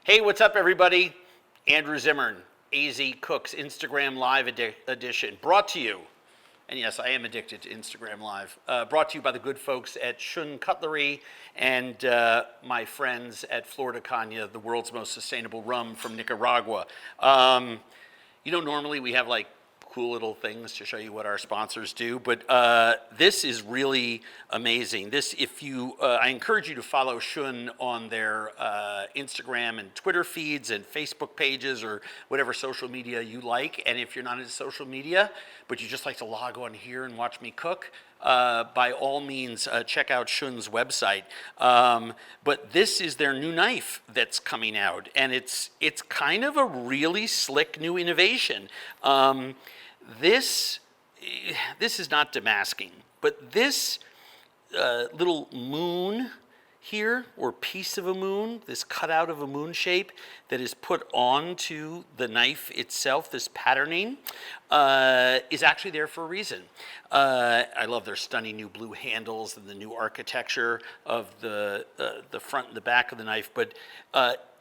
Hey, what's up, everybody? Andrew Zimmern, AZ Cooks Instagram Live edition, brought to you, and yes, I am addicted to Instagram Live, brought to you by the good folks at Shun Cutlery and my friends at Florida Caña, the world's most sustainable rum from Nicaragua. Normally we have like cool little things to show you what our sponsors do, but this is really amazing. I encourage you to follow Shun on their Instagram and Twitter feeds and Facebook pages or whatever social media you like. And if you're not into social media, but you just like to log on here and watch me cook, by all means, check out Shun's website. But this is their new knife that's coming out, and it's kind of a really slick new innovation. This is not demasking, but this little moon here, or piece of a moon, this cutout of a moon shape that is put onto the knife itself, this patterning, is actually there for a reason. I love their stunning new blue handles and the new architecture of the front and the back of the knife, but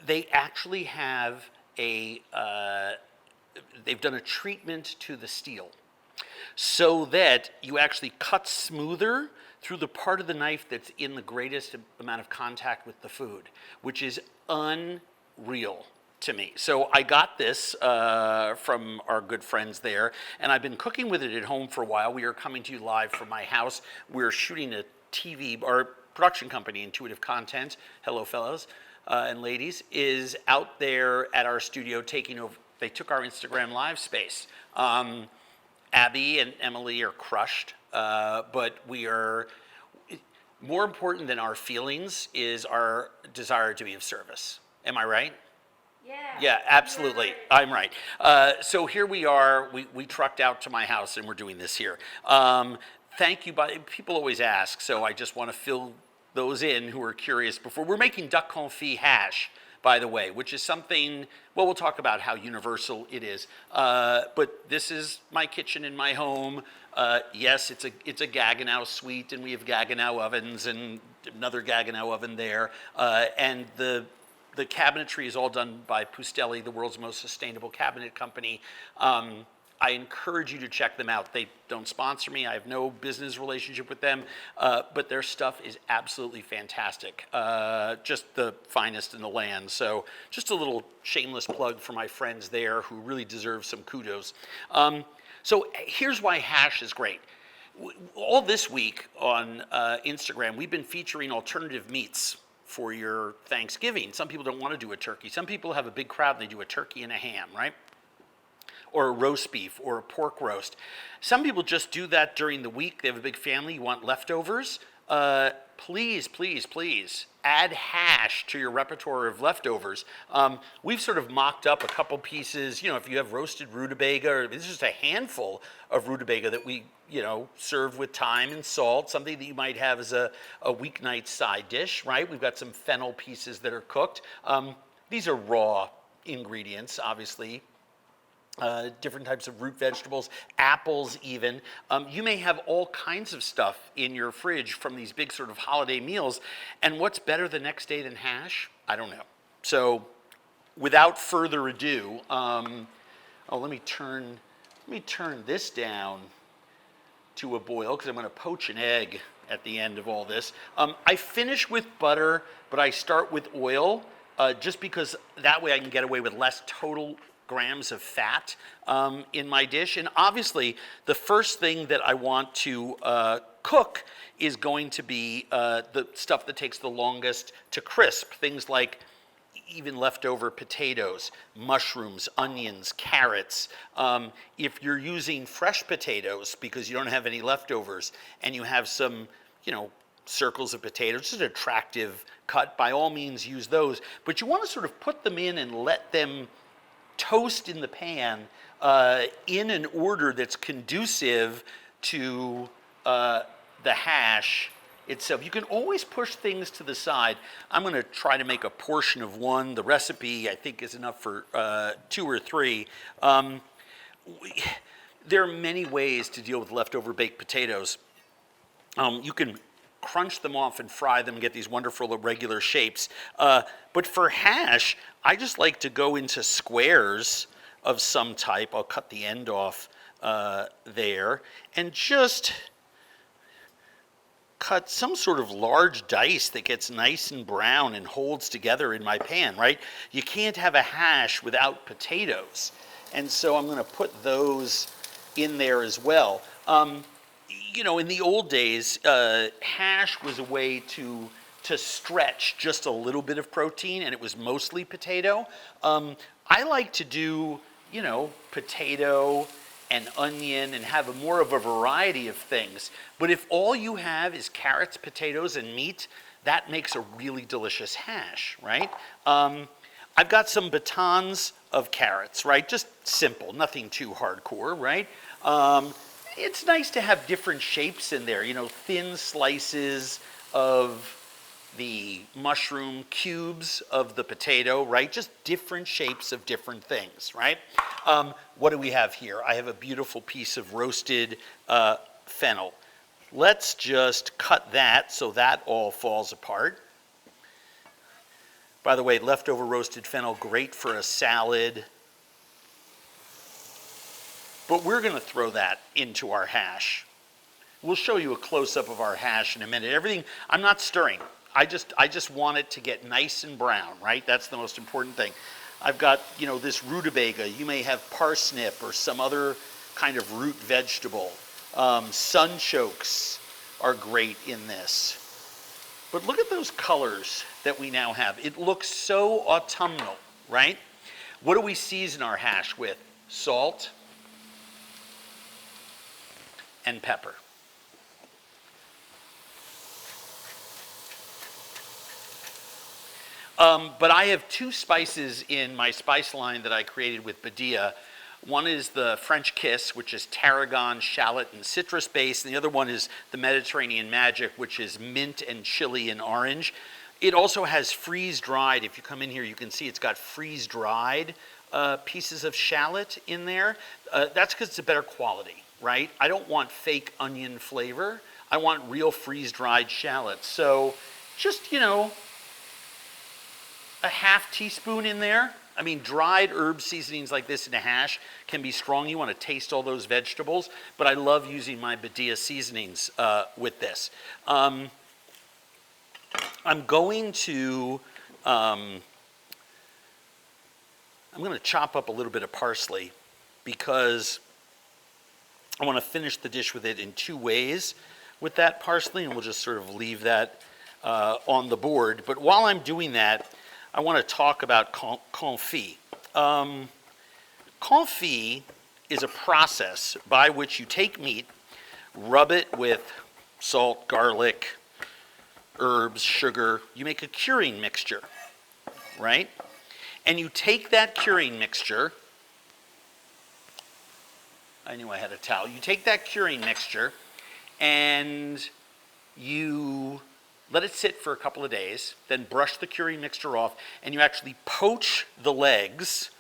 they actually have they've done a treatment to the steel so that you actually cut smoother through the part of the knife that's in the greatest amount of contact with the food, which is unreal to me. So I got this from our good friends there, and I've been cooking with it at home for a while. We are coming to you live from my house. We're shooting a TV, our production company, Intuitive Content, hello fellows and ladies, is out there at our studio taking over. They took our Instagram Live space. Abby and Emily are crushed, but we are, more important than our feelings is our desire to be of service. Am I right? Yeah. Yeah, absolutely. I'm right. So here we are. We trucked out to my house and we're doing this here. Thank you. People always ask, so I just want to fill those in who are curious. Before, we're making duck confit hash, by the way, which is something, well, we'll talk about how universal it is. But this is my kitchen in my home. Yes, it's a Gaggenau suite, and we have Gaggenau ovens and another Gaggenau oven there. And the cabinetry is all done by Pustelli, the world's most sustainable cabinet company. I encourage you to check them out. They don't sponsor me. I have no business relationship with them, but their stuff is absolutely fantastic. Just the finest in the land. So just a little shameless plug for my friends there who really deserve some kudos. So here's why hash is great. All this week on Instagram, we've been featuring alternative meats for your Thanksgiving. Some people don't want to do a turkey. Some people have a big crowd and they do a turkey and a ham, right? Or a roast beef, or a pork roast. Some people just do that during the week. They have a big family, you want leftovers. Please, please, please add hash to your repertoire of leftovers. We've sort of mocked up a couple pieces. If you have roasted rutabaga, or this is just a handful of rutabaga that we, serve with thyme and salt, something that you might have as a weeknight side dish, right? We've got some fennel pieces that are cooked. These are raw ingredients, obviously. Different types of root vegetables, apples even. You may have all kinds of stuff in your fridge from these big sort of holiday meals. And what's better the next day than hash? I don't know. So without further ado, let me turn this down to a boil because I'm going to poach an egg at the end of all this. I finish with butter, but I start with oil just because that way I can get away with less total grams of fat in my dish. And obviously, the first thing that I want to cook is going to be the stuff that takes the longest to crisp. Things like even leftover potatoes, mushrooms, onions, carrots. If you're using fresh potatoes because you don't have any leftovers and you have some, circles of potatoes, just an attractive cut, by all means use those. But you want to sort of put them in and let them toast in the pan in an order that's conducive to the hash itself. You can always push things to the side. I'm going to try to make a portion of one. The recipe, I think, is enough for 2 or 3. There are many ways to deal with leftover baked potatoes. You can crunch them off and fry them and get these wonderful irregular shapes. But for hash, I just like to go into squares of some type. I'll cut the end off there and just cut some sort of large dice that gets nice and brown and holds together in my pan, right? You can't have a hash without potatoes. And so I'm going to put those in there as well. You know, in the old days, hash was a way to stretch just a little bit of protein, and it was mostly potato. I like to do, you know, potato and onion and have more of a variety of things. But if all you have is carrots, potatoes, and meat, that makes a really delicious hash, right? I've got some batons of carrots, right? Just simple, nothing too hardcore, right? It's nice to have different shapes in there, you know, thin slices of the mushroom, cubes of the potato, right? Just different shapes of different things, right? What do we have here? I have a beautiful piece of roasted fennel. Let's just cut that so that all falls apart. By the way, leftover roasted fennel, great for a salad. But we're going to throw that into our hash. We'll show you a close-up of our hash in a minute. Everything, I'm not stirring. I just want it to get nice and brown, right? That's the most important thing. I've got, you know, this rutabaga. You may have parsnip or some other kind of root vegetable. Sunchokes are great in this. But look at those colors that we now have. It looks so autumnal, right? What do we season our hash with? Salt and pepper. But I have two spices in my spice line that I created with Badia. One is the French Kiss, which is tarragon, shallot, and citrus based. And the other one is the Mediterranean Magic, which is mint and chili and orange. It also has freeze-dried. If you come in here, you can see it's got freeze-dried pieces of shallot in there. That's because it's a better quality, right? I don't want fake onion flavor. I want real freeze-dried shallot. So just, you know, a half teaspoon in there. I mean, dried herb seasonings like this in a hash can be strong. You want to taste all those vegetables, but I love using my Badia seasonings with this. I'm going to chop up a little bit of parsley because I want to finish the dish with it in two ways with that parsley, and we'll just sort of leave that on the board. But while I'm doing that, I want to talk about confit. Confit is a process by which you take meat, rub it with salt, garlic, herbs, sugar. You make a curing mixture, right? And you take that curing mixture. I knew I had a towel. You take that curing mixture and you let it sit for a couple of days, then brush the curing mixture off, and you actually poach the legs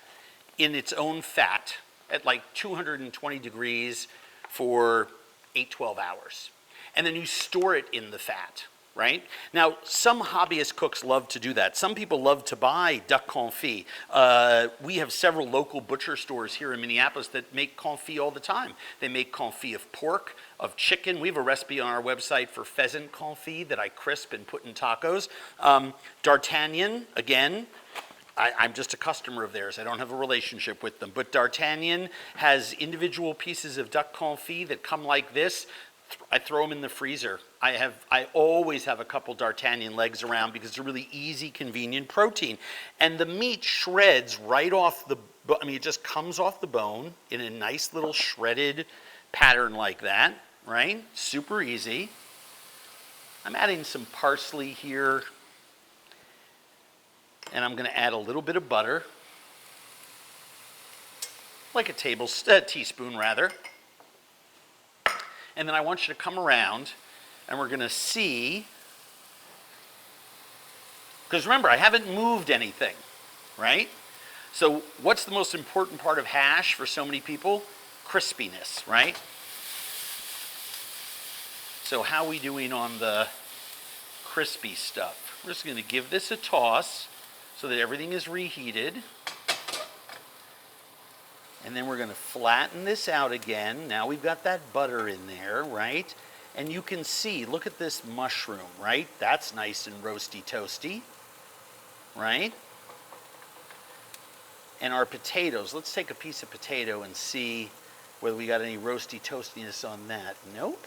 in its own fat at like 220 degrees for 8-12 hours. And then you store it in the fat, right? Now, some hobbyist cooks love to do that. Some people love to buy duck confit. We have several local butcher stores here in Minneapolis that make confit all the time. They make confit of pork, of chicken. We have a recipe on our website for pheasant confit that I crisp and put in tacos. D'Artagnan, again, I'm just a customer of theirs. I don't have a relationship with them. But D'Artagnan has individual pieces of duck confit that come like this. I throw them in the freezer. I always have a couple D'Artagnan legs around because it's a really easy, convenient protein. And the meat shreds right off the, I mean, it just comes off the bone in a nice little shredded pattern like that, right? Super easy. I'm adding some parsley here. And I'm going to add a little bit of butter. Like a teaspoon rather. And then I want you to come around and we're going to see, because remember, I haven't moved anything, right? So what's the most important part of hash for so many people? Crispiness, right? So how are we doing on the crispy stuff. We're just going to give this a toss so that everything is reheated. And then we're going to flatten this out again. Now we've got that butter in there, right? And you can see, look at this mushroom, right? That's nice and roasty toasty, right? And our potatoes, let's take a piece of potato and see whether we got any roasty toastiness on that. Nope.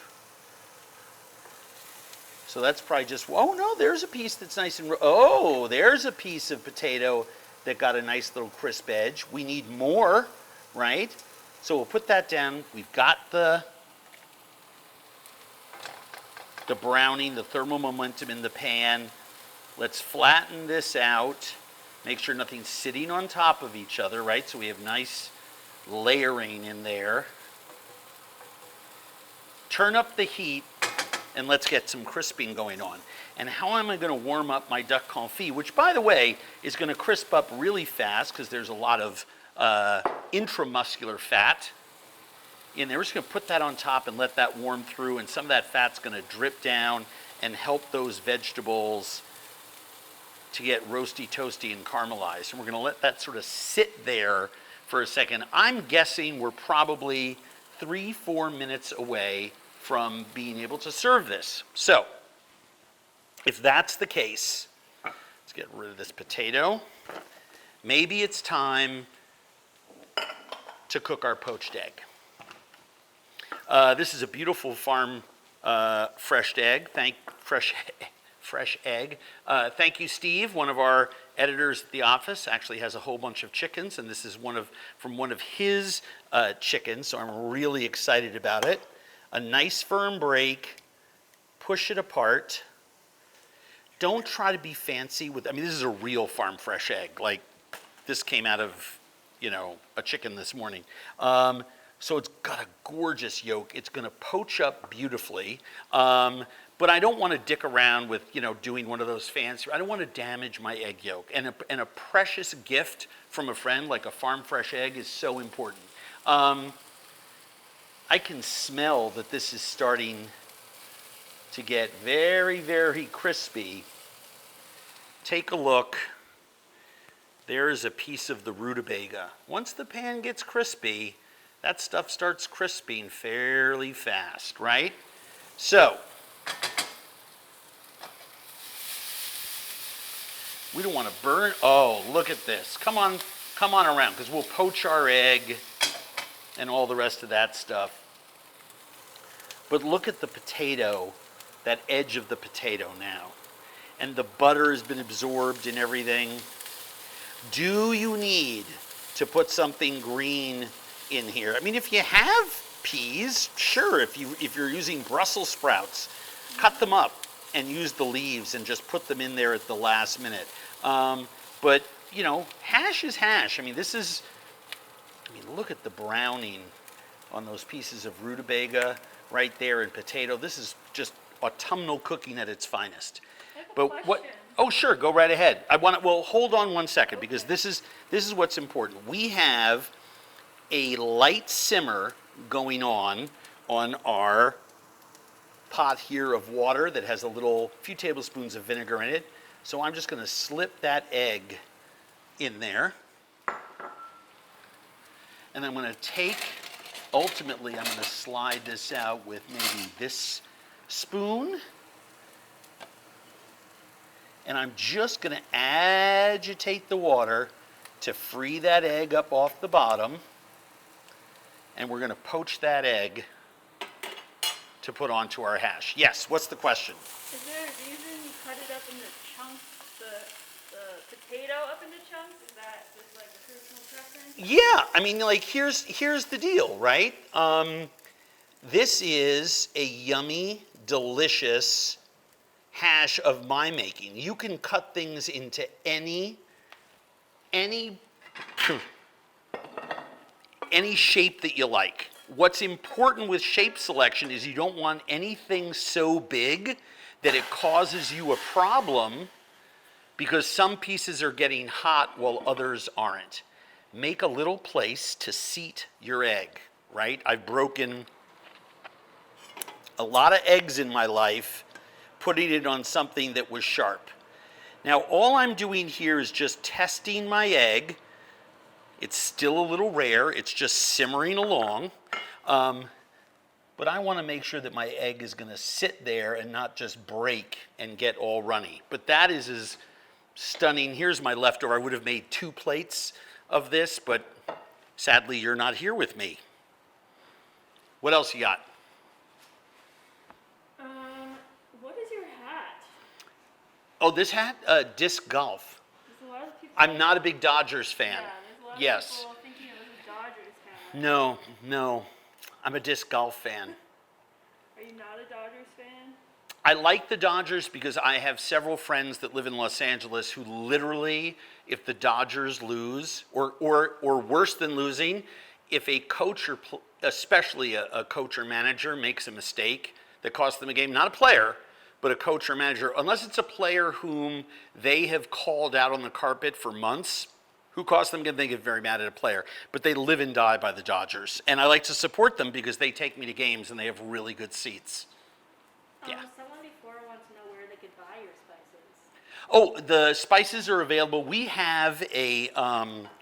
So that's probably just, oh no, there's a piece that's nice and, oh, there's a piece of potato that got a nice little crisp edge. We need more, right? So we'll put that down. We've got the browning, the thermal momentum in the pan. Let's flatten this out. Make sure nothing's sitting on top of each other, right? So we have nice layering in there. Turn up the heat and let's get some crisping going on. And how am I going to warm up my duck confit, which by the way is going to crisp up really fast because there's a lot of intramuscular fat in there. We're just going to put that on top and let that warm through, and some of that fat's going to drip down and help those vegetables to get roasty, toasty, and caramelized. And we're going to let that sort of sit there for a second. I'm guessing we're probably 3-4 minutes away from being able to serve this. So, if that's the case, let's get rid of this potato. Maybe it's time to cook our poached egg. This is a beautiful farm fresh egg. Fresh egg. Thank you, Steve. One of our editors at the office actually has a whole bunch of chickens, and this is from one of his chickens, so I'm really excited about it. A nice firm break. Push it apart. Don't try to be fancy with, I mean, this is a real farm fresh egg. Like, this came out of, a chicken this morning. So it's got a gorgeous yolk. It's going to poach up beautifully. But I don't want to dick around with, doing one of those fancy. I don't want to damage my egg yolk. And a precious gift from a friend, like a farm fresh egg, is so important. I can smell that this is starting to get very, very crispy. Take a look. There is a piece of the rutabaga. Once the pan gets crispy, that stuff starts crisping fairly fast, right? So, we don't want to burn. Oh, look at this. Come on around, because we'll poach our egg and all the rest of that stuff. But look at the potato, that edge of the potato now. And the butter has been absorbed in everything. Do you need to put something green in here? I mean, if you have peas, sure. If you're using Brussels sprouts, cut them up and use the leaves and just put them in there at the last minute. But hash is hash. I mean, look at the browning on those pieces of rutabaga right there, and potato. This is just autumnal cooking at its finest. I have a But question. what? Oh, sure. Go right ahead. Well, hold on one second, because this is what's important. We have a light simmer going on our pot here of water that has a few tablespoons of vinegar in it. So I'm just going to slip that egg in there. And I'm going to ultimately I'm going to slide this out with maybe this spoon. And I'm just going to agitate the water to free that egg up off the bottom. And we're going to poach that egg to put onto our hash. Yes, what's the question? Is there a reason you cut it up into chunks, the potato up into chunks? Is that just like a personal preference? Yeah, I mean, like, here's the deal, right? This is a yummy, delicious hash of my making. You can cut things into any shape that you like. What's important with shape selection is you don't want anything so big that it causes you a problem, because some pieces are getting hot while others aren't. Make a little place to seat your egg, right? I've broken a lot of eggs in my life putting it on something that was sharp. Now, all I'm doing here is just testing my egg. It's still a little rare. It's just simmering along. But I want to make sure that my egg is going to sit there and not just break and get all runny. But that is as stunning. Here's my leftover. I would have made 2 plates of this, but sadly, you're not here with me. What else you got? What is your hat? Oh, this hat? Disc golf. There's a lot of people. I'm not a big Dodgers fan. Yeah, there's a lot Yes. of people thinking it was a Dodgers hat. No. I'm a disc golf fan. Are you not a Dodgers fan? I like the Dodgers because I have several friends that live in Los Angeles who literally, if the Dodgers lose, or worse than losing, if a coach or especially a coach or manager makes a mistake that costs them a game, not a player, but a coach or manager, unless it's a player whom they have called out on the carpet for months, who cost them a game, they get very mad at a player. But they live and die by the Dodgers. And I like to support them because they take me to games and they have really good seats. Yeah. Someone before wants to know where they could buy your spices. Oh, the spices are available. We have a,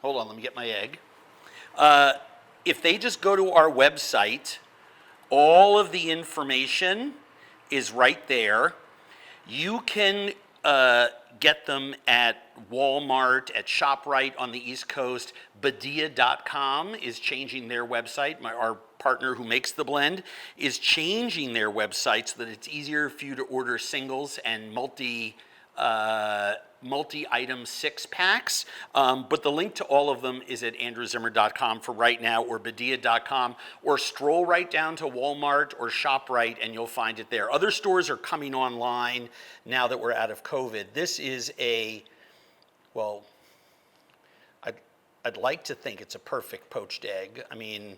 hold on, let me get my egg. If they just go to our website, all of the information is right there. You can get them at Walmart, at ShopRite on the East Coast. Badia.com is changing their website. Our partner who makes the blend is changing their website so that it's easier for you to order singles and multi-item 6-packs. But the link to all of them is at andrewzimmern.com for right now, or badia.com, or stroll right down to Walmart or ShopRite and you'll find it there. Other stores are coming online now that we're out of COVID. This is well, I'd like to think it's a perfect poached egg. I mean,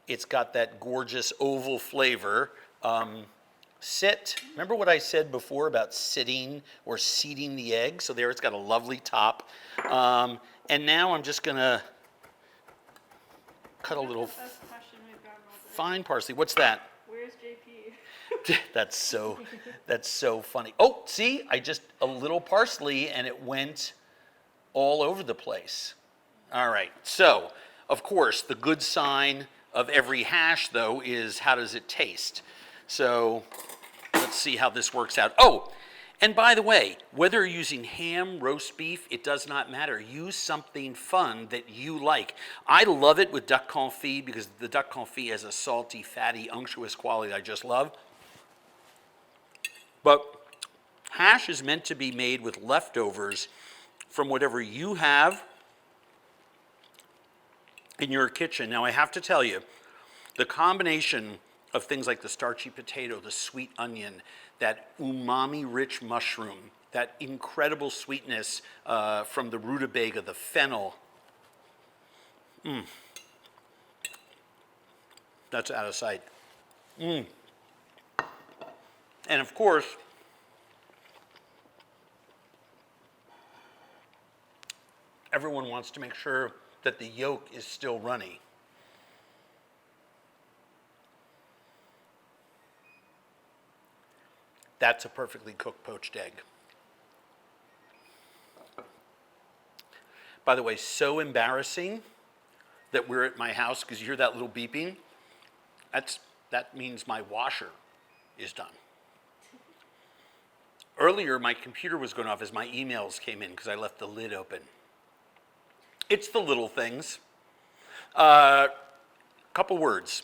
it's got that gorgeous oval flavor. Remember what I said before about sitting or seating the egg? So there it's got a lovely top. And now I'm just gonna cut a little That's the best question we've gotten all day. fine parsley. What's that? Where's JP? That's so funny. Oh, see, a little parsley and it went all over the place. All right, so of course the good sign of every hash though is how does it taste? So let's see how this works out. Oh, and by the way, whether you're using ham, roast beef, it does not matter. Use something fun that you like. I love it with duck confit because the duck confit has a salty, fatty, unctuous quality I just love. But hash is meant to be made with leftovers from whatever you have in your kitchen. Now I have to tell you, the combination of things like the starchy potato, the sweet onion, that umami-rich mushroom, that incredible sweetness from the rutabaga, the fennel. That's out of sight. And of course, everyone wants to make sure that the yolk is still runny. That's a perfectly cooked poached egg. By the way, so embarrassing that we're at my house because you hear that little beeping. That means my washer is done. Earlier, my computer was going off as my emails came in because I left the lid open. It's the little things. Couple words.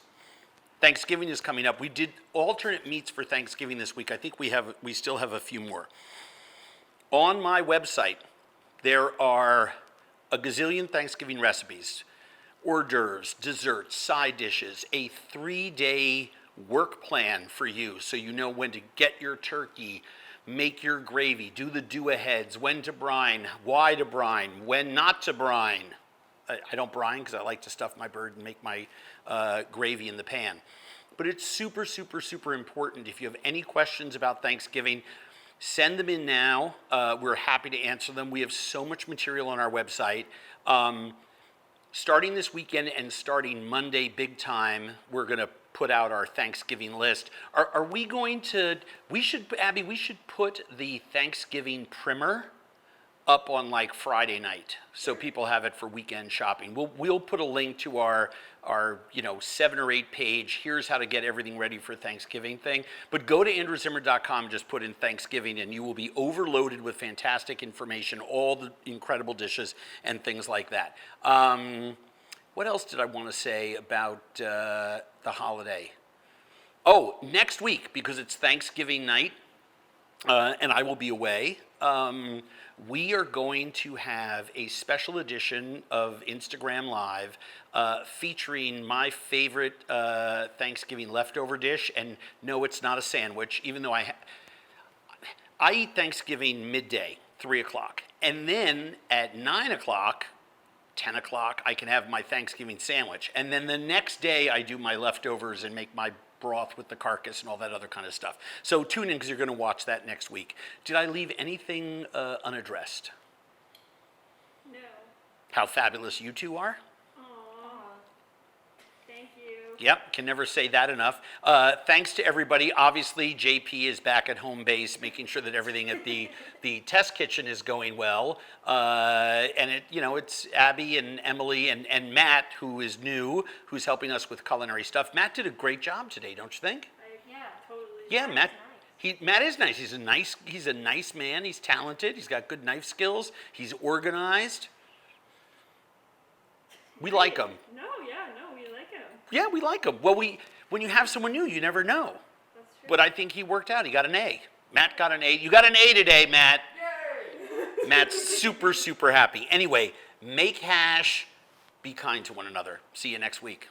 Thanksgiving is coming up. We did alternate meats for Thanksgiving this week. I think we still have a few more. On my website, there are a gazillion Thanksgiving recipes, hors d'oeuvres, desserts, side dishes, a 3-day work plan for you so you know when to get your turkey, make your gravy, do the do-aheads, when to brine, why to brine, when not to brine. I don't brine because I like to stuff my bird and make my gravy in the pan. But it's super, super, super important. If you have any questions about Thanksgiving, send them in now. We're happy to answer them. We have so much material on our website. starting this weekend and starting Monday big time, we're going to put out our Thanksgiving list. Are we going to, Abby, we should put the Thanksgiving primer up on like Friday night, so people have it for weekend shopping. We'll put a link to our 7 or 8 page, here's how to get everything ready for Thanksgiving thing. But go to andrewzimmern.com and just put in Thanksgiving, and you will be overloaded with fantastic information, all the incredible dishes and things like that. What else did I want to say about the holiday? Oh, next week, because it's Thanksgiving night, and I will be away. We are going to have a special edition of Instagram Live featuring my favorite Thanksgiving leftover dish. And no, it's not a sandwich, even though I eat Thanksgiving midday, 3 o'clock. And then at 9 o'clock, 10 o'clock, I can have my Thanksgiving sandwich. And then the next day, I do my leftovers and make my broth with the carcass and all that other kind of stuff. So tune in, because you're going to watch that next week. Did I leave anything unaddressed? No. How fabulous you two are. Aw. Thank you. Yep, can never say that enough. Thanks to everybody. Obviously, JP is back at home base, making sure that everything at the test kitchen is going well. And it's Abby and Emily and Matt, who is new, who's helping us with culinary stuff. Matt did a great job today, don't you think? Yeah, totally. Yeah, Matt's Matt. nice. Matt is nice. He's a nice man. He's talented. He's got good knife skills. He's organized. We like him. No, we like him. Yeah, we like him. Well, when you have someone new, you never know. That's true. But I think he worked out. He got an A. Matt got an A. You got an A today, Matt. Yay! Matt's super, super happy. Anyway, make hash. Be kind to one another. See you next week.